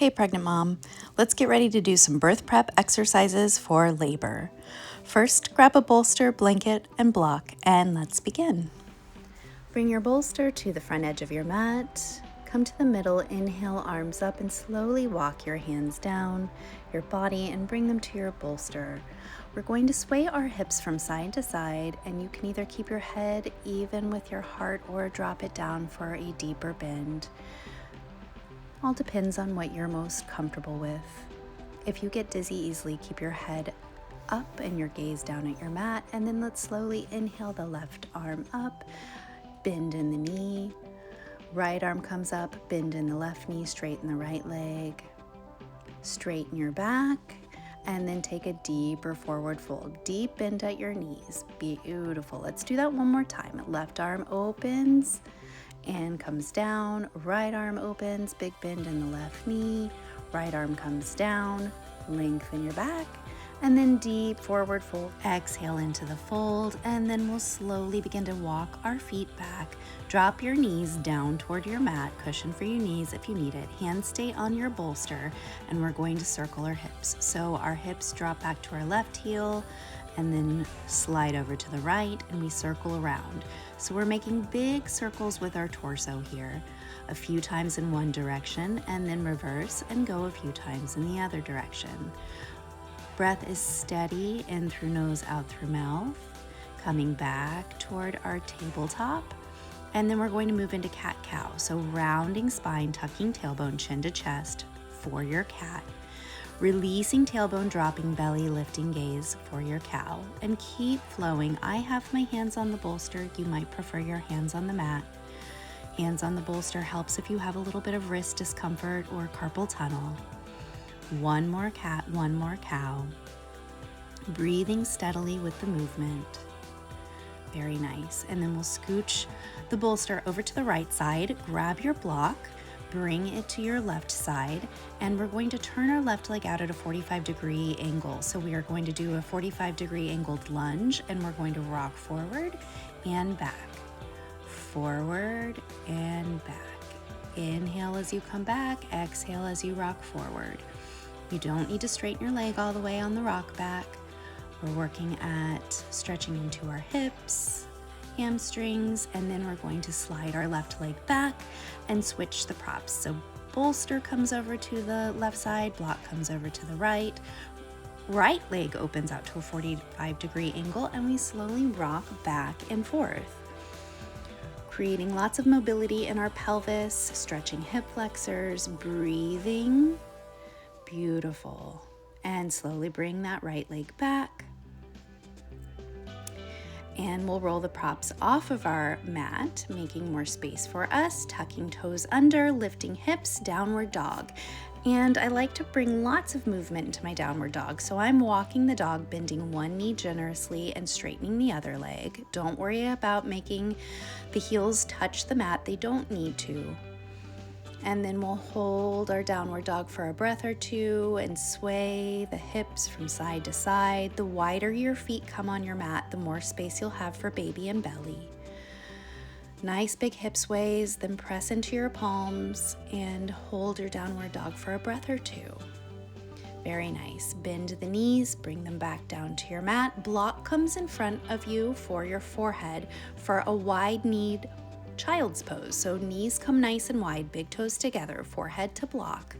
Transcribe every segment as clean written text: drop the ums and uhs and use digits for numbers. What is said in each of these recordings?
Hey pregnant mom, let's get ready to do some birth prep exercises for labor. First, grab a bolster, blanket, and block, and let's begin. Bring your bolster to the front edge of your mat. Come to the middle, inhale, arms up, and slowly walk your hands down your body and bring them to your bolster. We're going to sway our hips from side to side, and you can either keep your head even with your heart or drop it down for a deeper bend. All depends on what you're most comfortable with. If you get dizzy easily, keep your head up and your gaze down at your mat, and then let's slowly inhale the left arm up, bend in the knee, right arm comes up, bend in the left knee, straighten the right leg, straighten your back, and then take a deeper forward fold. Deep bend at your knees. Beautiful. Let's do that one more time. Left arm opens and comes down, right arm opens, big bend in the left knee, right arm comes down, lengthen your back, and then deep forward fold. Exhale into the fold, and then we'll slowly begin to walk our feet back. Drop your knees down toward your mat, cushion for your knees if you need it. Hands stay on your bolster, and we're going to circle our hips. So our hips drop back to our left heel, and then slide over to the right, and we circle around. So we're making big circles with our torso here, a few times in one direction, and then reverse and go a few times in the other direction. Breath is steady in through nose, out through mouth, coming back toward our tabletop, and then we're going to move into cat-cow. So rounding spine, tucking tailbone, chin to chest for your cat. Releasing tailbone, dropping belly, lifting gaze for your cow, and keep flowing. I have my hands on the bolster. You might prefer your hands on the mat. Hands on the bolster helps if you have a little bit of wrist discomfort or carpal tunnel. One more cat, one more cow. Breathing steadily with the movement. Very nice. And then we'll scooch the bolster over to the right side, grab your block, bring it to your left side, and we're going to turn our left leg out at a 45-degree angle. So we are going to do a 45-degree angled lunge, and we're going to rock forward and back, forward and back. Inhale as you come back, exhale as you rock forward. You don't need to straighten your leg all the way on the rock back. We're working at stretching into our hips, hamstrings, and then we're going to slide our left leg back and switch the props. So bolster comes over to the left side, block comes over to the right. Right leg opens out to a 45-degree angle, and we slowly rock back and forth, creating lots of mobility in our pelvis, stretching hip flexors, breathing. Beautiful. And slowly bring that right leg back. And we'll roll the props off of our mat, making more space for us, tucking toes under, lifting hips, downward dog. And I like to bring lots of movement into my downward dog. So I'm walking the dog, bending one knee generously and straightening the other leg. Don't worry about making the heels touch the mat. They don't need to. And then we'll hold our downward dog for a breath or two and sway the hips from side to side. The wider your feet come on your mat, the more space you'll have for baby and belly. Nice big hip sways, then press into your palms and hold your downward dog for a breath or two. Very nice. Bend the knees, bring them back down to your mat. Block comes in front of you for your forehead for a wide-kneed child's pose. So knees come nice and wide, big toes together, forehead to block.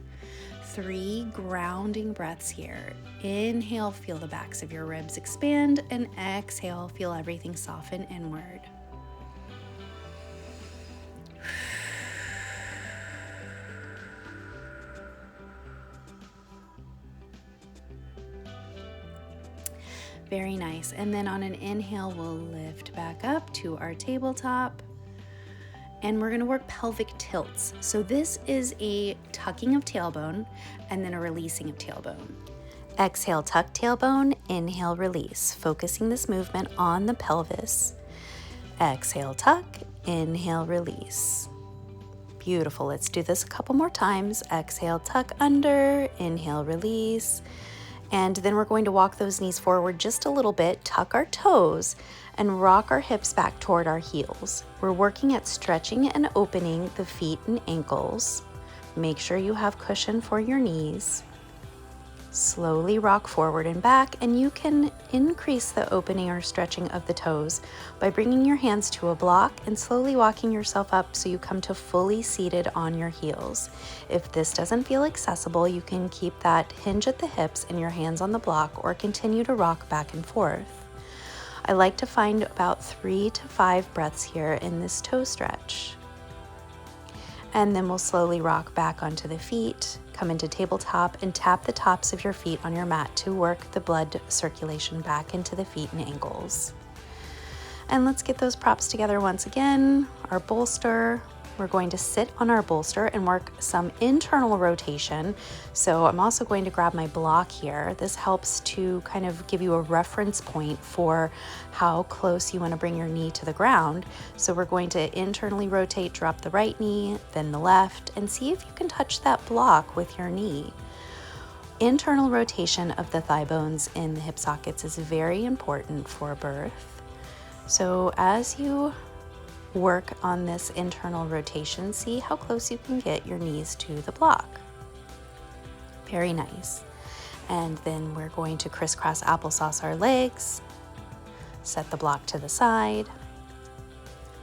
3 grounding breaths here. Inhale, feel the backs of your ribs expand, and exhale, feel everything soften inward. Very nice. And then on an inhale, we'll lift back up to our tabletop. And we're gonna work pelvic tilts. So this is a tucking of tailbone and then a releasing of tailbone. Exhale, tuck tailbone, inhale, release, focusing this movement on the pelvis. Exhale, tuck, inhale, release. Beautiful, let's do this a couple more times. Exhale, tuck under, inhale, release. And then we're going to walk those knees forward just a little bit, tuck our toes, and rock our hips back toward our heels. We're working at stretching and opening the feet and ankles. Make sure you have cushion for your knees. Slowly rock forward and back, and you can increase the opening or stretching of the toes by bringing your hands to a block and slowly walking yourself up so you come to fully seated on your heels. If this doesn't feel accessible, you can keep that hinge at the hips and your hands on the block, or continue to rock back and forth. I like to find about 3 to 5 breaths here in this toe stretch. And then we'll slowly rock back onto the feet, come into tabletop, and tap the tops of your feet on your mat to work the blood circulation back into the feet and ankles. And let's get those props together once again. Our bolster. We're going to sit on our bolster and work some internal rotation. So I'm also going to grab my block here. This helps to kind of give you a reference point for how close you want to bring your knee to the ground. So we're going to internally rotate, drop the right knee, then the left, and see if you can touch that block with your knee. Internal rotation of the thigh bones in the hip sockets is very important for birth. So as you work on this internal rotation, see how close you can get your knees to the block. Very nice. And then we're going to crisscross applesauce our legs, set the block to the side,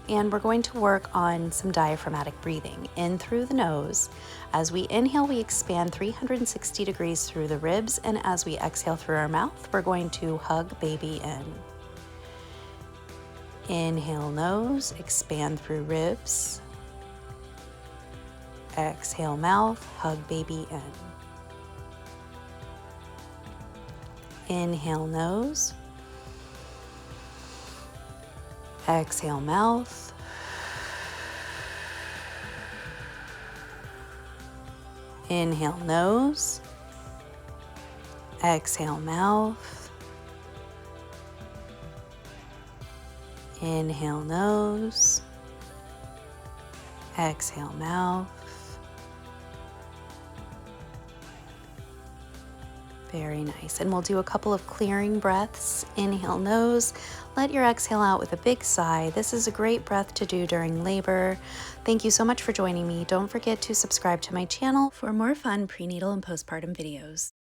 and we're going to work on some diaphragmatic breathing in through the nose. As we inhale, we expand 360 degrees through the ribs, and as we exhale through our mouth, we're going to hug baby in. Inhale nose, expand through ribs. Exhale mouth, hug baby in. Inhale nose. Exhale mouth. Inhale nose. Exhale mouth. Inhale nose, exhale mouth. Very nice. And we'll do a couple of clearing breaths. Inhale nose, let your exhale out with a big sigh. This is a great breath to do during labor. Thank you so much for joining me. Don't forget to subscribe to my channel for more fun prenatal and postpartum videos.